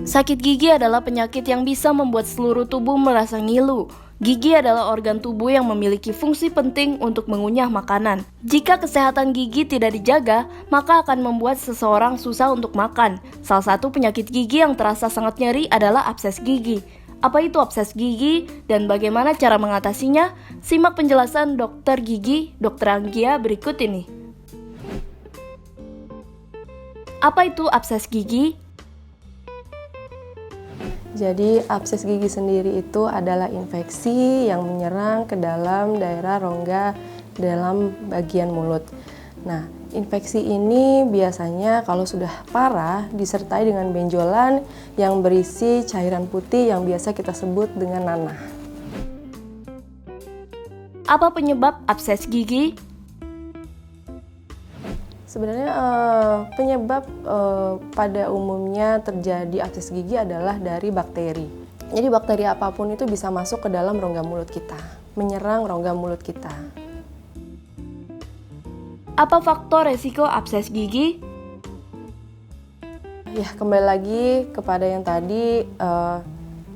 Sakit gigi adalah penyakit yang bisa membuat seluruh tubuh merasa ngilu. Gigi adalah organ tubuh yang memiliki fungsi penting untuk mengunyah makanan. Jika kesehatan gigi tidak dijaga, maka akan membuat seseorang susah untuk makan. Salah satu penyakit gigi yang terasa sangat nyeri adalah abses gigi. Apa itu abses gigi dan bagaimana cara mengatasinya? Simak penjelasan dokter gigi, Dr. Anggia berikut ini. Apa itu abses gigi? Jadi abses gigi sendiri itu adalah infeksi yang menyerang ke dalam daerah rongga dalam bagian mulut. Nah, infeksi ini biasanya kalau sudah parah disertai dengan benjolan yang berisi cairan putih yang biasa kita sebut dengan nanah. Apa penyebab abses gigi? Sebenarnya penyebab pada umumnya terjadi abses gigi adalah dari bakteri. Jadi bakteri apapun itu bisa masuk ke dalam rongga mulut kita, menyerang rongga mulut kita. Apa faktor resiko abses gigi? Ya, kembali lagi kepada yang tadi,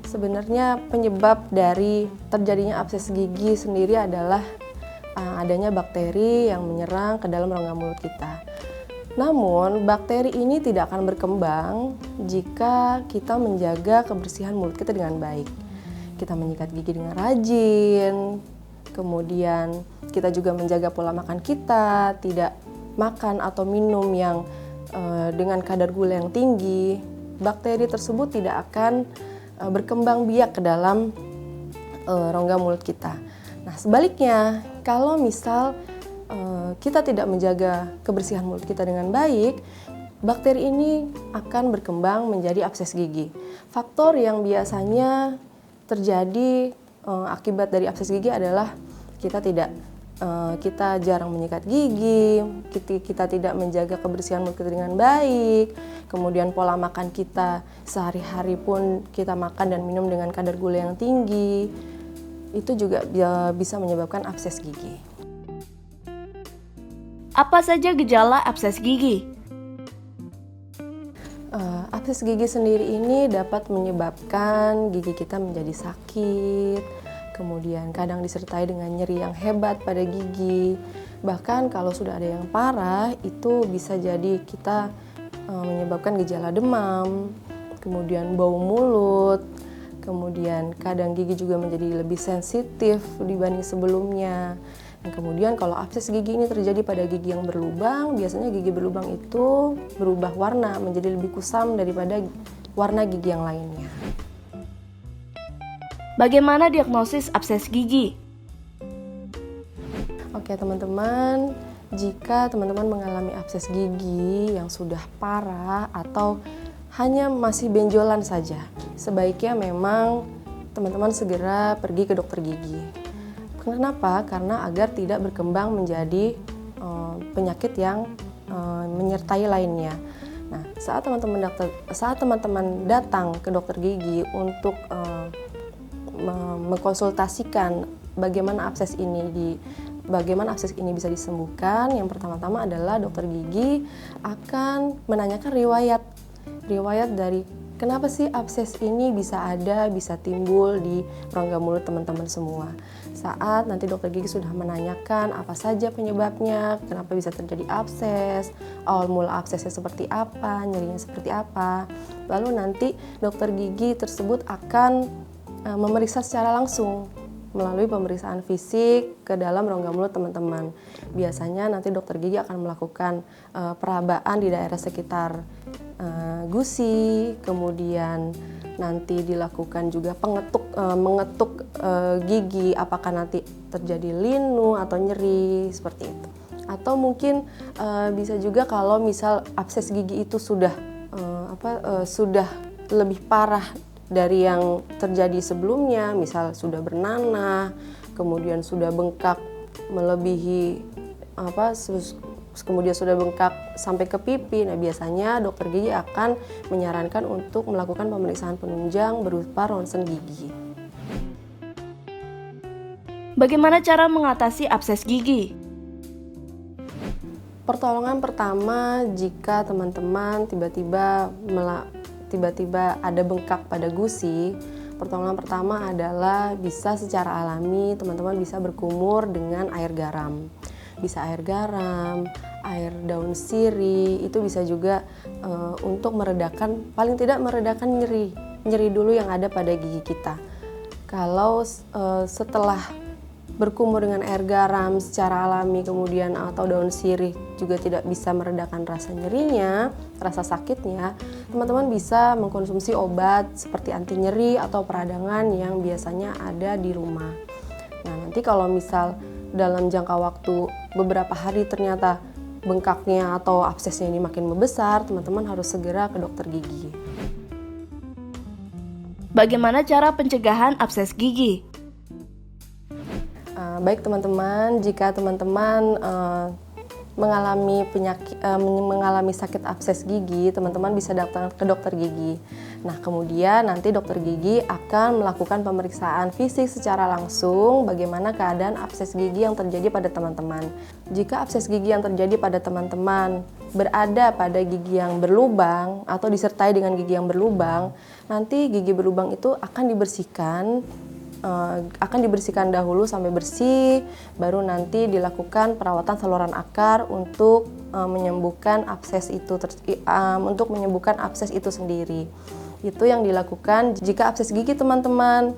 sebenarnya penyebab dari terjadinya abses gigi sendiri adalah adanya bakteri yang menyerang ke dalam rongga mulut kita. Namun, bakteri ini tidak akan berkembang jika kita menjaga kebersihan mulut kita dengan baik. Kita menyikat gigi dengan rajin, kemudian kita juga menjaga pola makan kita, tidak makan atau minum yang dengan kadar gula yang tinggi. Bakteri tersebut tidak akan berkembang biak ke dalam rongga mulut kita. Nah, sebaliknya, kalau misal kita tidak menjaga kebersihan mulut kita dengan baik, bakteri ini akan berkembang menjadi abses gigi. Faktor yang biasanya terjadi akibat dari abses gigi adalah kita jarang menyikat gigi, kita tidak menjaga kebersihan mulut kita dengan baik, kemudian pola makan kita sehari-hari pun kita makan dan minum dengan kadar gula yang tinggi, itu juga bisa menyebabkan abses gigi. Apa saja gejala abses gigi? Abses gigi sendiri ini dapat menyebabkan gigi kita menjadi sakit, kemudian kadang disertai dengan nyeri yang hebat pada gigi. Bahkan kalau sudah ada yang parah, itu bisa jadi kita menyebabkan gejala demam, kemudian bau mulut, kemudian kadang gigi juga menjadi lebih sensitif dibanding sebelumnya. Dan kemudian kalau abses gigi ini terjadi pada gigi yang berlubang, biasanya gigi berlubang itu berubah warna menjadi lebih kusam daripada warna gigi yang lainnya. Bagaimana diagnosis abses gigi? Oke teman-teman, jika teman-teman mengalami abses gigi yang sudah parah atau hanya masih benjolan saja, sebaiknya memang teman-teman segera pergi ke dokter gigi. Kenapa? Karena agar tidak berkembang menjadi penyakit yang menyertai lainnya. Nah, saat teman-teman datang ke dokter gigi untuk mengkonsultasikan bagaimana abses ini bisa disembuhkan, yang pertama-tama adalah dokter gigi akan menanyakan riwayat dari kenapa sih abses ini bisa timbul di rongga mulut teman-teman semua. Saat nanti dokter gigi sudah menanyakan apa saja penyebabnya, kenapa bisa terjadi abses, awal mula absesnya seperti apa, nyerinya seperti apa, lalu nanti dokter gigi tersebut akan memeriksa secara langsung melalui pemeriksaan fisik ke dalam rongga mulut teman-teman. Biasanya nanti dokter gigi akan melakukan perabaan di daerah sekitar gusi, kemudian nanti dilakukan juga mengetuk gigi, apakah nanti terjadi linu atau nyeri seperti itu. Atau mungkin bisa juga kalau misal abses gigi itu sudah lebih parah dari yang terjadi sebelumnya, misal sudah bernanah, kemudian sudah bengkak melebihi kemudian sudah bengkak sampai ke pipi. Nah, biasanya dokter gigi akan menyarankan untuk melakukan pemeriksaan penunjang berupa ronsen gigi. Bagaimana cara mengatasi abses gigi? Pertolongan pertama jika teman-teman tiba-tiba tiba-tiba ada bengkak pada gusi, pertolongan pertama adalah bisa secara alami teman-teman bisa berkumur dengan air garam. Bisa air garam, air daun sirih, itu bisa juga untuk meredakan, paling tidak meredakan nyeri dulu yang ada pada gigi kita. Kalau setelah berkumur dengan air garam secara alami kemudian atau daun sirih juga tidak bisa meredakan rasa nyerinya, rasa sakitnya, teman-teman bisa mengkonsumsi obat seperti anti nyeri atau peradangan yang biasanya ada di rumah. Nah, nanti kalau misal dalam jangka waktu beberapa hari ternyata bengkaknya atau absesnya ini makin membesar, teman-teman harus segera ke dokter gigi. Bagaimana cara pencegahan abses gigi? Baik teman-teman, jika teman-teman mengalami sakit abses gigi, teman-teman bisa datang ke dokter gigi. Nah, kemudian nanti dokter gigi akan melakukan pemeriksaan fisik secara langsung bagaimana keadaan abses gigi yang terjadi pada teman-teman. Jika abses gigi yang terjadi pada teman-teman berada pada gigi yang berlubang atau disertai dengan gigi yang berlubang, nanti gigi berlubang itu akan dibersihkan dahulu sampai bersih, baru nanti dilakukan perawatan saluran akar untuk menyembuhkan abses itu sendiri. Itu yang dilakukan jika abses gigi teman-teman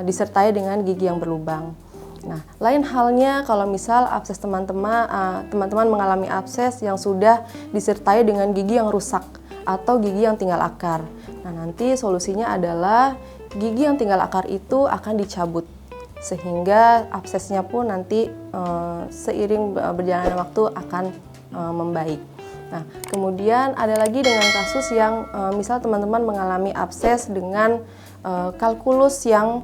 disertai dengan gigi yang berlubang. Nah, lain halnya kalau misal abses teman-teman mengalami abses yang sudah disertai dengan gigi yang rusak atau gigi yang tinggal akar. Nah, nanti solusinya adalah gigi yang tinggal akar itu akan dicabut sehingga absesnya pun nanti seiring berjalannya waktu akan membaik. Nah, kemudian ada lagi dengan kasus yang misal teman-teman mengalami abses dengan kalkulus yang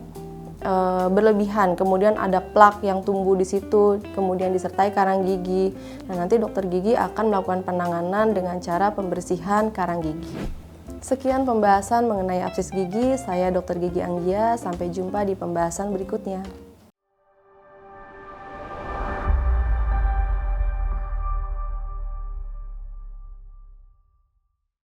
berlebihan, kemudian ada plak yang tumbuh di situ, kemudian disertai karang gigi. Nah, nanti dokter gigi akan melakukan penanganan dengan cara pembersihan karang gigi. Sekian pembahasan mengenai abses gigi, saya Dr. Gigi Anggia, sampai jumpa di pembahasan berikutnya.